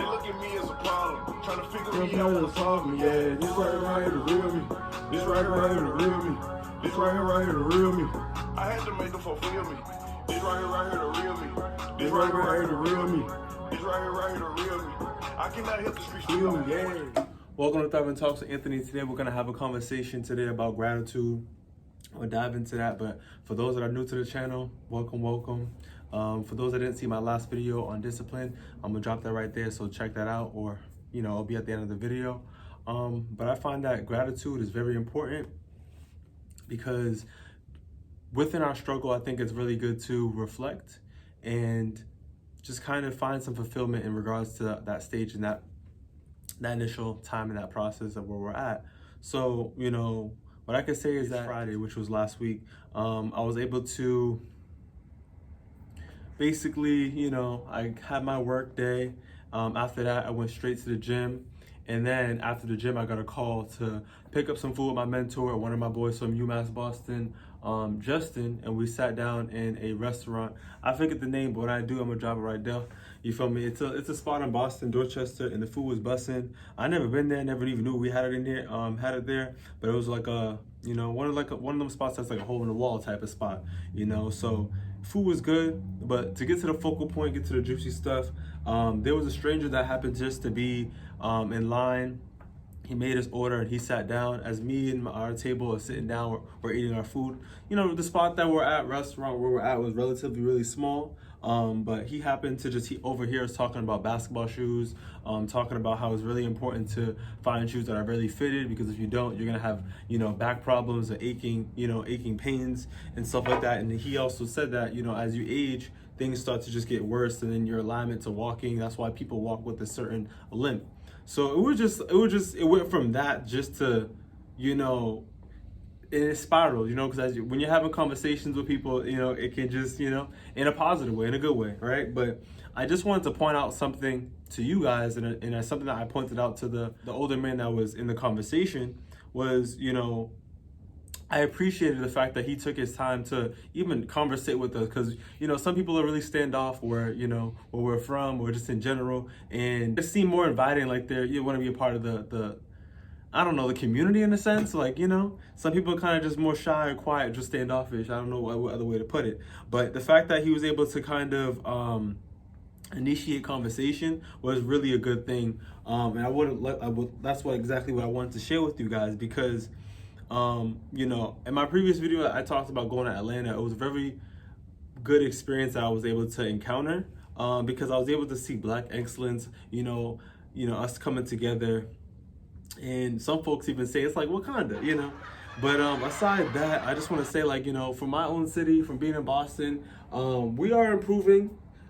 look at me as a problem, trying to figure me out what's solving. Yeah, this right here the real me. This right here the real me. This right here the real me. I had to make them fulfill me. This right here the real me. This right here the real me. This right here the real me. I cannot help the streets feel me. Yeah. Welcome to Thriving Talks with Anthony. Today we're gonna have a conversation today about gratitude. We'll dive into that, but for those that are new to the channel, welcome. For those that didn't see my last video on discipline, I'm gonna drop that right there, so check that out, or it'll be at the end of the video. But I find that gratitude is very important because within our struggle, I think it's really good to reflect and just kind of find some fulfillment in regards to that stage and that initial time in that process of where we're at. So, what I can say is that Friday, which was last week, I was able to basically, I had my work day. After that, I went straight to the gym. And then after the gym, I got a call to pick up some food with my mentor, one of my boys from UMass Boston, Justin, and we sat down in a restaurant. I forget the name, but what I do, I'm gonna drop it right there. You feel me? It's a spot in Boston, Dorchester, and the food was bussin'. I never been there, never even knew we had it in here, had it there, but it was like a, one of them spots that's like a hole in the wall type of spot, So food was good, but to get to the focal point, get to the juicy stuff, there was a stranger that happened just to be in line. He made his order and he sat down as me and our table are sitting down. We're eating our food. The spot that we're at, restaurant where we're at, was relatively really small. But he happened to he overhear us talking about basketball shoes, talking about how it's really important to find shoes that are really fitted, because if you don't, you're gonna have, back problems and aching pains and stuff like that. And he also said that, as you age, things start to just get worse, and then your alignment to walking. That's why people walk with a certain limp. So it went from that just to, it spiraled, because when you're having conversations with people, it can just, in a positive way, in a good way, right? But I just wanted to point out something to you guys, and something that I pointed out to the older man that was in the conversation was, I appreciated the fact that he took his time to even conversate with us, because some people are really standoff where we're from, or just in general, and just seem more inviting, like you want to be a part of the I don't know, the community in a sense. Like, some people are kind of just more shy or quiet, just standoffish. I don't know what other way to put it, but the fact that he was able to kind of initiate conversation was really a good thing. And that's exactly what I wanted to share with you guys, because in my previous video, I talked about going to Atlanta. It was a very good experience that I was able to encounter, because I was able to see Black excellence, us coming together. And some folks even say it's like Wakanda, But aside that, I just want to say, from my own city, from being in Boston, we are improving.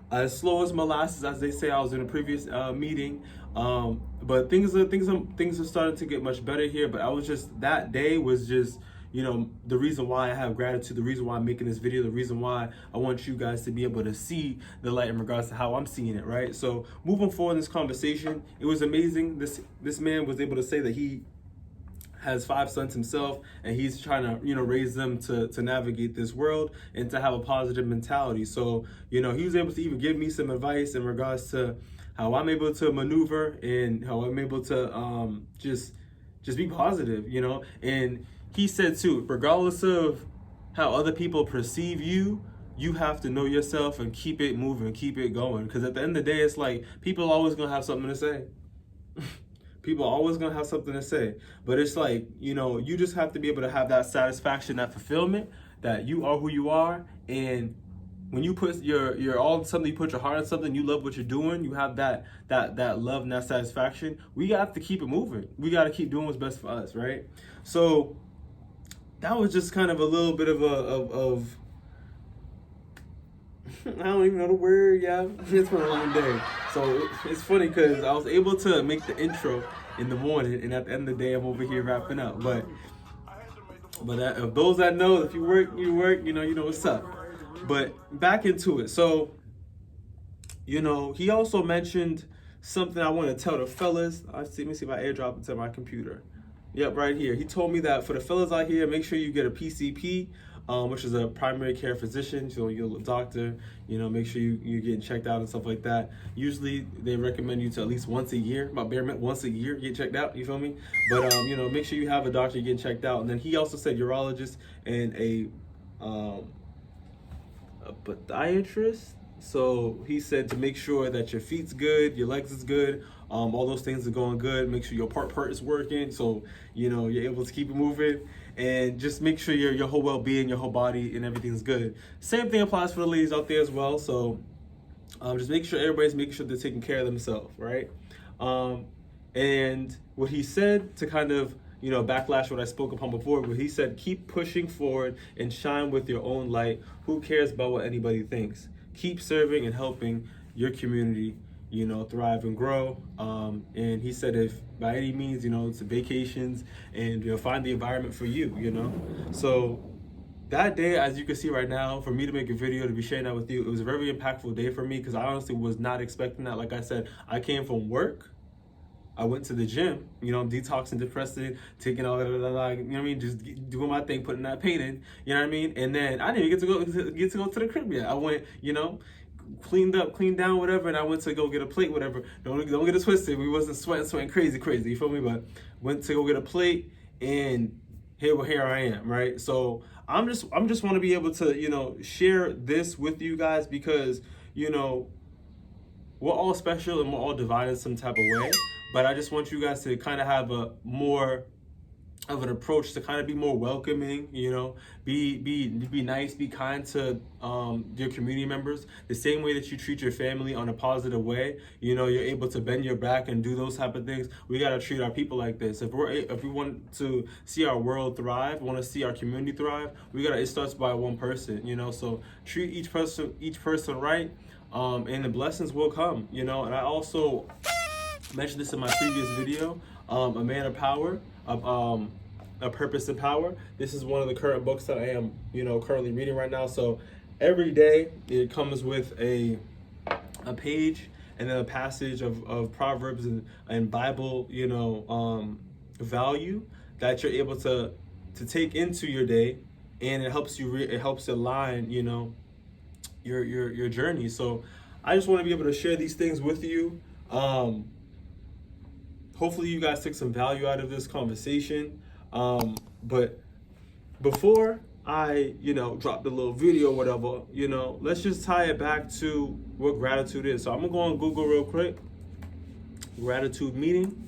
As slow as molasses, as they say. I was in a previous meeting, but things are starting to get much better here. But that day was just, the reason why I have gratitude, the reason why I'm making this video, the reason why I want you guys to be able to see the light in regards to how I'm seeing it, right? So moving forward in this conversation, it was amazing. This man was able to say that he has 5 sons himself, and he's trying to raise them to navigate this world and to have a positive mentality. So he was able to even give me some advice in regards to how I'm able to maneuver and how I'm able to just be positive, and he said too, regardless of how other people perceive you, you have to know yourself and keep it moving, keep it going, because at the end of the day, it's like people are always gonna have something to say. People are always going to have something to say, but it's like, you just have to be able to have that satisfaction, that fulfillment, that you are who you are. And when you put your all into something, you put your heart into something, you love what you're doing, you have that love and that satisfaction, we have to keep it moving. We got to keep doing what's best for us, right? So that was just kind of a little bit of I don't even know the word, yeah. It's been a long day. So it's funny because I was able to make the intro in the morning, and at the end of the day, I'm over here wrapping up. But of those that know, if you work, you know what's up. But back into it. So, he also mentioned something I want to tell the fellas. Let me see if I airdrop it to my computer. Yep, right here. He told me that for the fellas out here, make sure you get a PCP. which is a primary care physician, so you're a doctor, make sure you're getting checked out and stuff like that. Usually they recommend you to at least once a year, about bare minimum once a year, get checked out, you feel me? But, make sure you have a doctor getting checked out. And then he also said urologist and a podiatrist. So he said to make sure that your feet's good, your legs is good, all those things are going good. Make sure your part is working, so you're able to keep it moving, and just make sure your whole well-being, your whole body, and everything's good. Same thing applies for the ladies out there as well. So just make sure everybody's making sure they're taking care of themselves, right? And what he said to kind of backlash what I spoke upon before, but he said, keep pushing forward and shine with your own light. Who cares about what anybody thinks? Keep serving and helping your community, thrive and grow. And he said, if by any means, it's vacations and find the environment for you, So that day, as you can see right now, for me to make a video to be sharing that with you, it was a very impactful day for me because I honestly was not expecting that. Like I said, I came from work. I went to the gym, detoxing, depressing, taking all that, just doing my thing, putting that paint in, And then I didn't even get to go to the crib yet. I went, cleaned down, whatever, and I went to go get a plate, whatever. Don't get it twisted. We wasn't sweating crazy, you feel me? But went to go get a plate, and here I am, right? So I'm just want to be able to, share this with you guys because, we're all special and we're all divided in some type of way. But I just want you guys to kind of have a more of an approach to kind of be more welcoming, be nice, be kind to your community members. The same way that you treat your family on a positive way, you're able to bend your back and do those type of things. We got to treat our people like this. If we want to see our world thrive, want to see our community thrive, it starts by one person, So treat each person right, and the blessings will come, And I also mentioned this in my previous video, A Man of Power, A Purpose and Power. This is one of the current books that I am, currently reading right now. So every day it comes with a page and then a passage of Proverbs and Bible, value that you're able to take into your day, and it helps you. It helps align, your journey. So I just want to be able to share these things with you. Hopefully you guys took some value out of this conversation. But before I, drop the little video, whatever, let's just tie it back to what gratitude is. So I'm gonna go on Google real quick. Gratitude meaning.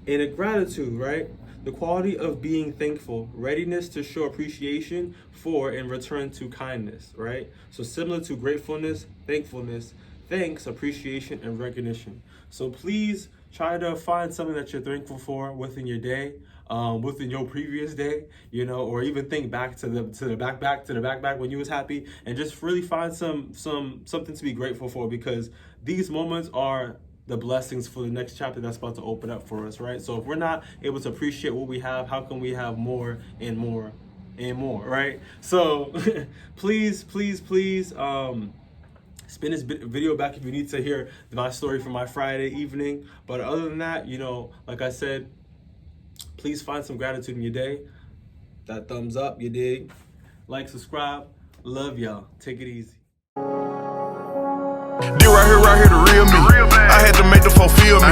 And a gratitude, right? The quality of being thankful, readiness to show appreciation for and return to kindness, right? So similar to gratefulness, thankfulness, thanks, appreciation, and recognition. So please try to find something that you're thankful for within your day, within your previous day, or even think back to the back when you was happy, and just really find something to be grateful for, because these moments are the blessings for the next chapter that's about to open up for us, right? So if we're not able to appreciate what we have, how can we have more and more and more, right? So please, spin this video back if you need to hear my story from my Friday evening. But other than that, like I said, please find some gratitude in your day. That thumbs up, you dig? Like, subscribe. Love y'all. Take it easy. This right here, the real me. I had to make them fulfill me.